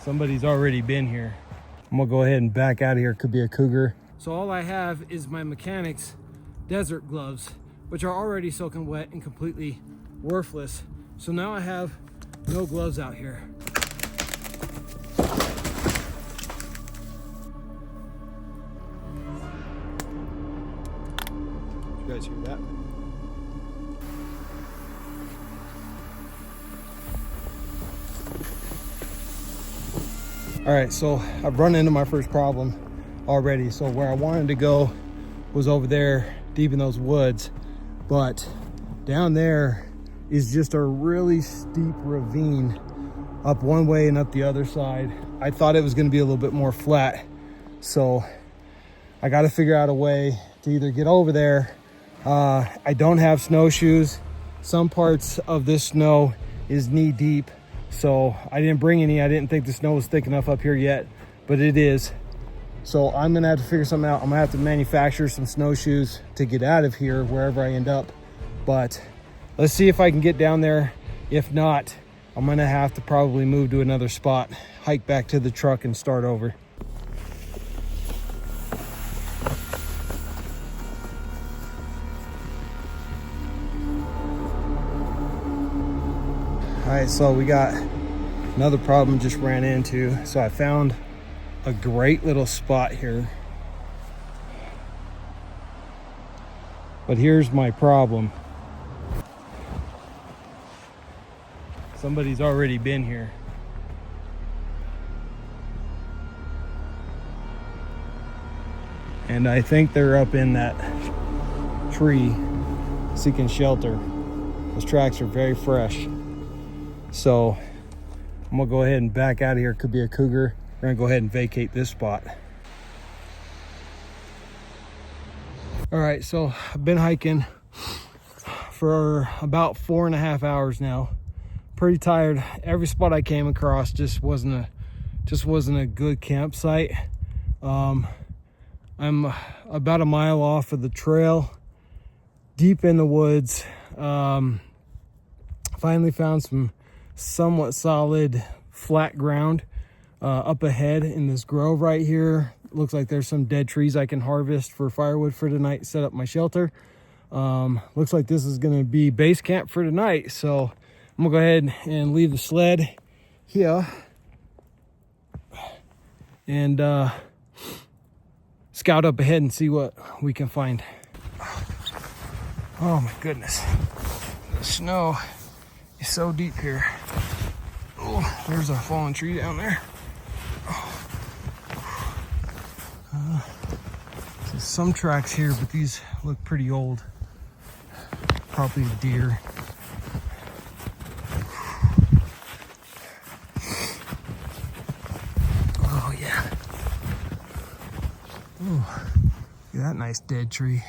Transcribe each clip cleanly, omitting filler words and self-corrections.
Somebody's already been here. I'm gonna go ahead and back out of here. Could be a cougar. So all I have is my mechanics desert gloves, which are already soaking wet and completely worthless. So now I have no gloves out here. Did you guys hear that? All right, so I've run into my first problem already. So where I wanted to go was over there deep in those woods, but down there is just a really steep ravine up one way and up the other side. I thought it was going to be a little bit more flat, so I got to figure out a way to either get over there. I don't have snowshoes. Some parts of this snow is knee deep, so I didn't bring any. I didn't think the snow was thick enough up here yet, but it is. So I'm gonna have to figure something out. I'm gonna have to manufacture some snowshoes to get out of here wherever I end up. But let's see if I can get down there. If not, I'm gonna have to probably move to another spot, hike back to the truck and start over. All right, so we got another problem just ran into. So I found a great little spot here. But here's my problem. Somebody's already been here. And I think they're up in that tree seeking shelter. Those tracks are very fresh. So I'm gonna go ahead and back out of here. Could be a cougar. We're gonna go ahead and vacate this spot. All right, so I've been hiking for about 4.5 hours now. Pretty tired. Every spot I came across just wasn't a good campsite. I'm about a mile off of the trail, deep in the woods. Finally found some somewhat solid flat ground up ahead in this grove right here. Looks like there's some dead trees I can harvest for firewood for tonight, set up my shelter. Looks like this is gonna be base camp for tonight, so I'm gonna go ahead and leave the sled here and scout up ahead and see what we can find. Oh my goodness, the snow is so deep here. Oh, there's a fallen tree down there. So some tracks here, but these look pretty old. Probably a deer. Oh yeah. Oh, look at that nice dead tree.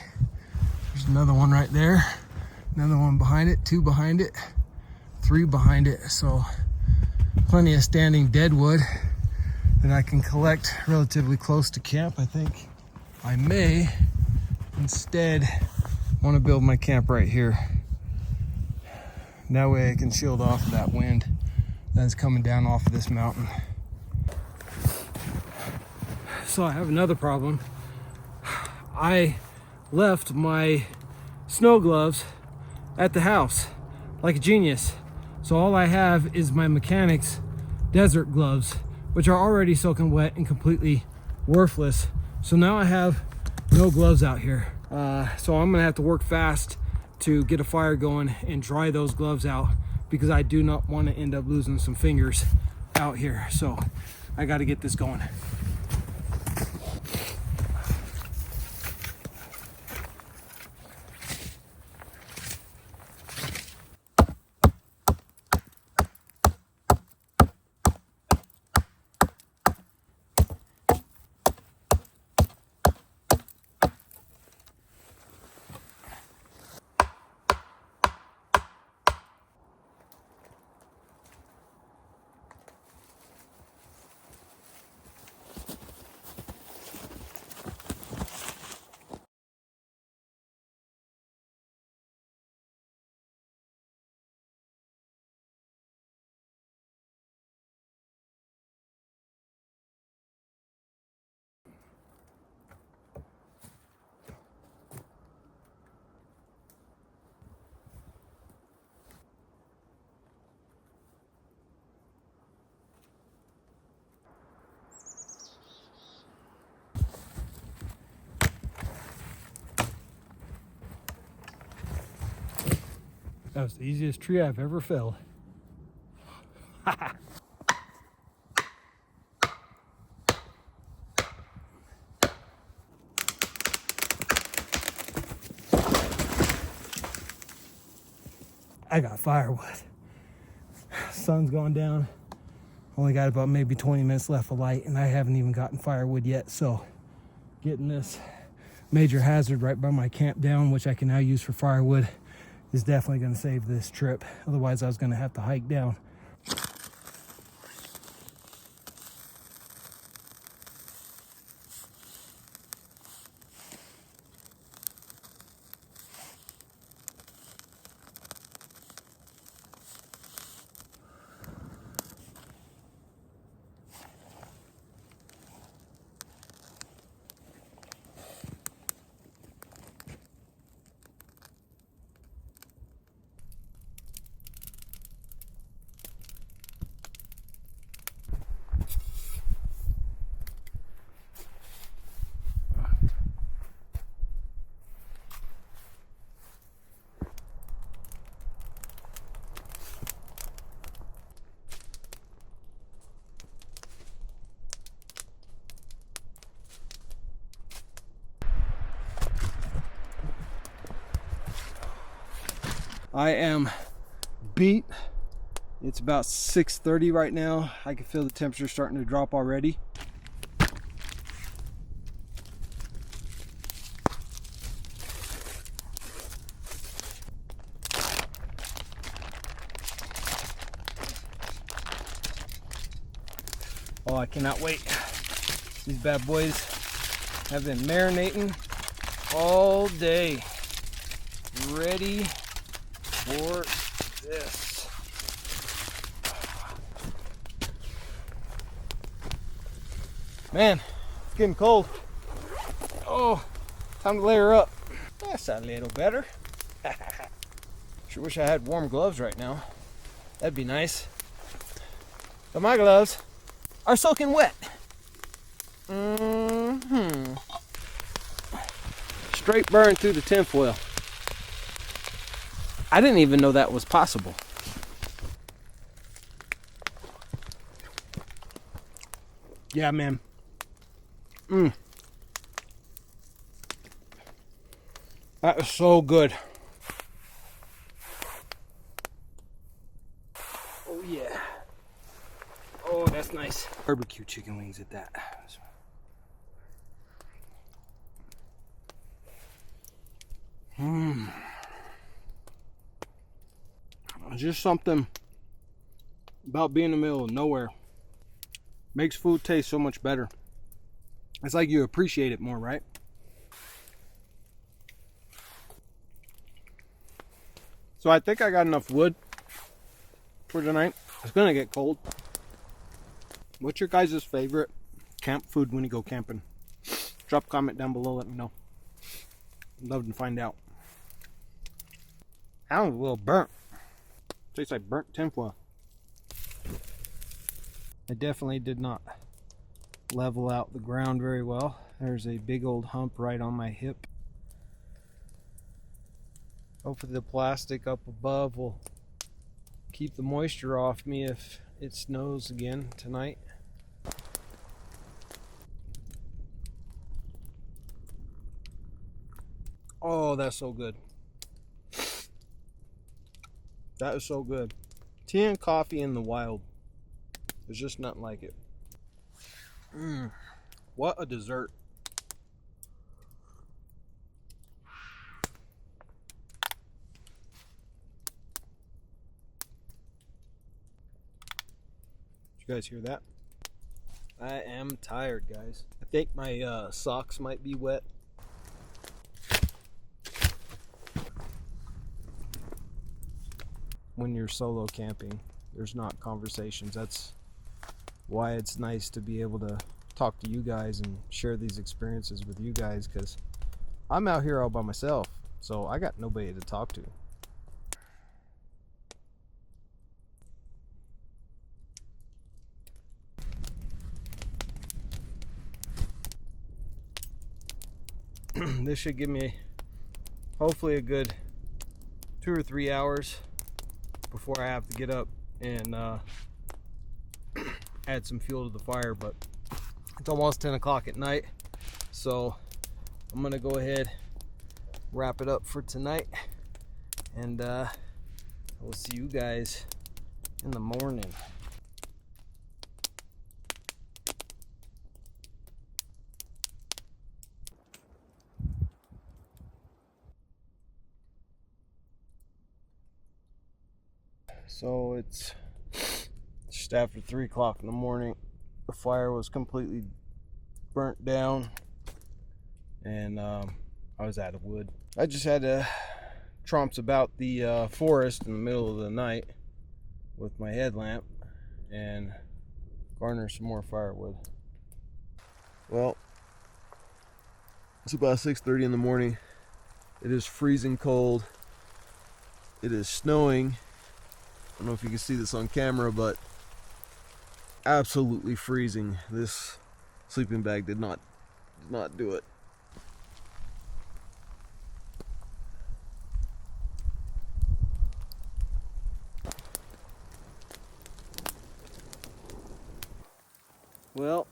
There's another one right there. Another one behind it, 2 behind it, 3 behind it. So plenty of standing dead wood that I can collect relatively close to camp. I think I may instead want to build my camp right here. That way I can shield off of that wind that's coming down off of this mountain. So I have another problem. I left my snow gloves at the house like a genius. So all I have is my mechanics desert gloves, which are already soaking wet and completely worthless. So now I have no gloves out here. So I'm gonna have to work fast to get a fire going and dry those gloves out, because I do not want to end up losing some fingers out here. So I got to get this going. That was the easiest tree I've ever felled. I got firewood. Sun's going down. Only got about maybe 20 minutes left of light, and I haven't even gotten firewood yet. So getting this major hazard right by my camp down, which I can now use for firewood, is definitely going to save this trip. Otherwise I was going to have to hike down. I am beat. It's about 6:30 right now. I can feel the temperature starting to drop already. Oh, I cannot wait. These bad boys have been marinating all day, ready for this. Man, it's getting cold. Oh, time to layer up. That's a little better. Sure wish I had warm gloves right now. That'd be nice. But my gloves are soaking wet. Straight burn through the tinfoil. I didn't even know that was possible. Yeah, man. That is so good. Oh yeah. Oh, that's nice. Barbecue chicken wings at that. Just something about being in the middle of nowhere makes food taste so much better. It's like you appreciate it more, right? So I think I got enough wood for tonight. It's gonna get cold. What's your guys' favorite camp food when you go camping? Drop a comment down below, let me know. I'd love to find out. That one's a little burnt. Tastes like burnt tinfoil. I definitely did not level out the ground very well. There's a big old hump right on my hip. Hopefully the plastic up above will keep the moisture off me if it snows again tonight. Oh, that's so good. That is so good. Tea and coffee in the wild. There's just nothing like it. What a dessert. Did you guys hear that? I am tired, guys. I think my socks might be wet. When you're solo camping, there's not conversations. That's why it's nice to be able to talk to you guys and share these experiences with you guys, because I'm out here all by myself, so I got nobody to talk to. This should give me hopefully a good 2 or 3 hours before I have to get up and add some fuel to the fire. But it's almost 10 o'clock at night, so I'm gonna go ahead, wrap it up for tonight, and we'll see you guys in the morning. So it's just after 3 o'clock in the morning. The fire was completely burnt down, and I was out of wood. I just had to tromps about the forest in the middle of the night with my headlamp and garner some more firewood. Well, it's about 6:30 in the morning. It is freezing cold. It is snowing. I don't know if you can see this on camera, but absolutely freezing. This sleeping bag did not do it. Well,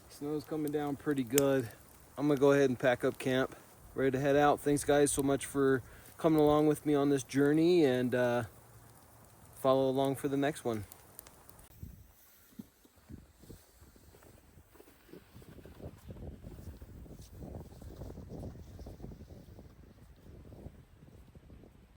snow's coming down pretty good. I'm gonna go ahead and pack up camp, ready to head out. Thanks guys so much for coming along with me on this journey, and follow along for the next one.